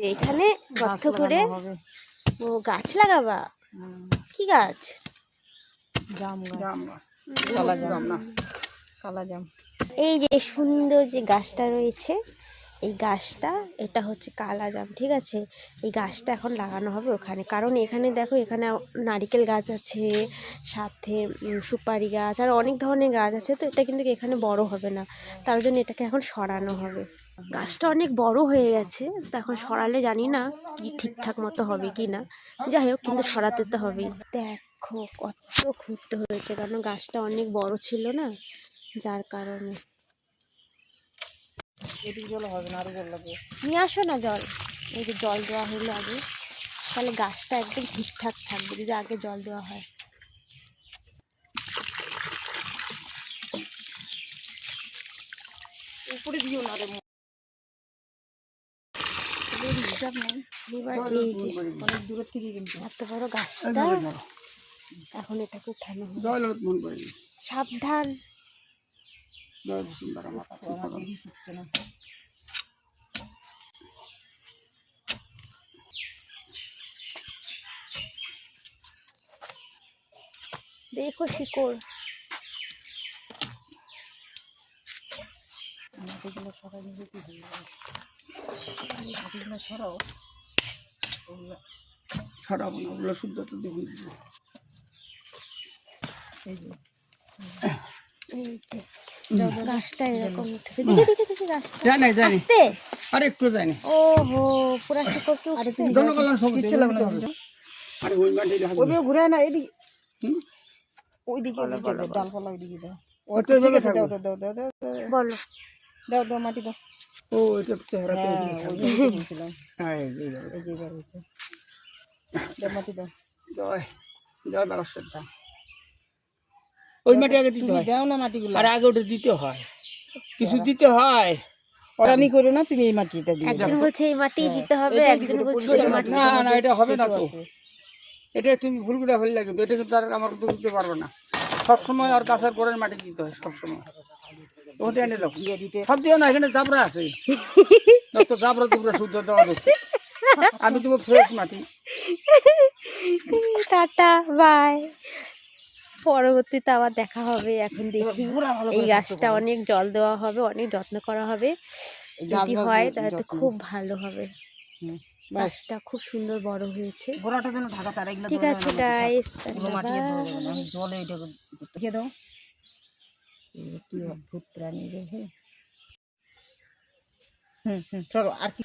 এখানে গর্ত করে ও গাছ লাগাবা। কি গাছ? এই যে সুন্দর যে গাছটা রয়েছে, এই গাছটা, এটা হচ্ছে কালা জাম। ঠিক আছে, এই গাছটা এখন লাগানো হবে ওখানে, কারণ এখানে দেখো, এখানে নারিকেল গাছ আছে, সাথে সুপারি গাছ আর অনেক ধরনের গাছ আছে। তো এটা কিন্তু এখানে বড় হবে না, তার জন্য এটাকে এখন সরানো হবে। গাছটা অনেক বড় হয়ে গেছে, তো এখন সরালে জানি না কি ঠিকঠাক মতো হবে কি না। যাই হোক, কিন্তু সরাতে তো হবেই। দেখো কত খুঁড়তে হয়েছে, কারণ গাছটা অনেক বড় ছিল না, যার কারণে। জল হবে না, আরো জল লাগবে। নিয়ে আসো না জল। এই যে জল দেওয়া হলো আগে, তাহলে গাছটা একদম ঠিকঠাক থাকবে যদি আগে জল দেওয়া হয়। উপরে দিও না রে, হিসাব নেই। এবার এই যে অনেক দূরের থেকে কিন্তু এত বড় গাছটা, এখন এটাকে উঠানো হবে। সাবধান। দেখো শিকড়। মাটিগুলো সরাই নিয়ে কি হবে, মাটিগুলো সরাও। সরাবো না, ওগুলো শুদ্ধতা দেখুন। এই যে গাছটা এরকম উঠেছে, দিকে দিকে দিকে গাছটা আস্তে। আর একটু যায় না। ওহো, পুরা শিকড় কি উঠছে। কিচ্ছু লাগবে না। আরে ওই মাটি ওইভাবে ঘুরে না, এদিকে ওইদিকে ডালপালা ওইদিকে দাও। ঠিক আছে, দাও দাও দাও দাও বলো। দাও দাও মাটি দাও। ও এটা চেহারা তো বলছিলাম। হ্যাঁ, এই যে এবার হচ্ছে, দাও মাটি দাও। জয় জয় বাগেশ্বর দাও। ওই মাটি আগে দিতে হয়, দাও না মাটিগুলো, আর আগে ওটা দিতে হয়, কিছু দিতে হয়। আমি করো না, তুমি এই মাটিটা দিও। একজন বলছে এই মাটি দিতে হবে, একজন বলছে ওই মাটি। না না, এটা হবে না তো, এটা তুমি ভুল করে ফেললে, কিন্তু এটা কিন্তু আর আমার তো দিতে পারবো না। সবসময় আর কাঁচার পরের মাটি দিতে হয় সবসময়। ওটা এনে দাও, সব দিও না, এখানে জাবরা আছে, তো জাবরা তোমরা শুদ্ধ দেওয়া দিচ্ছে। আমি দেবো ফ্রেশ মাটি। Tata, bye. পরবর্তীতে আবার দেখা হবে। এখন দেখি, এই গাছটা অনেক জল দেওয়া হবে, অনেক যত্ন করা হবে। যদি হয় তাহলে তো খুব ভালো হবে। গাছটা খুব সুন্দর বড় হয়েছে। ঠিক আছে গাইস, জলে এটা দাও। কি অদ্ভুত প্রাণী রে। চলো আর কি।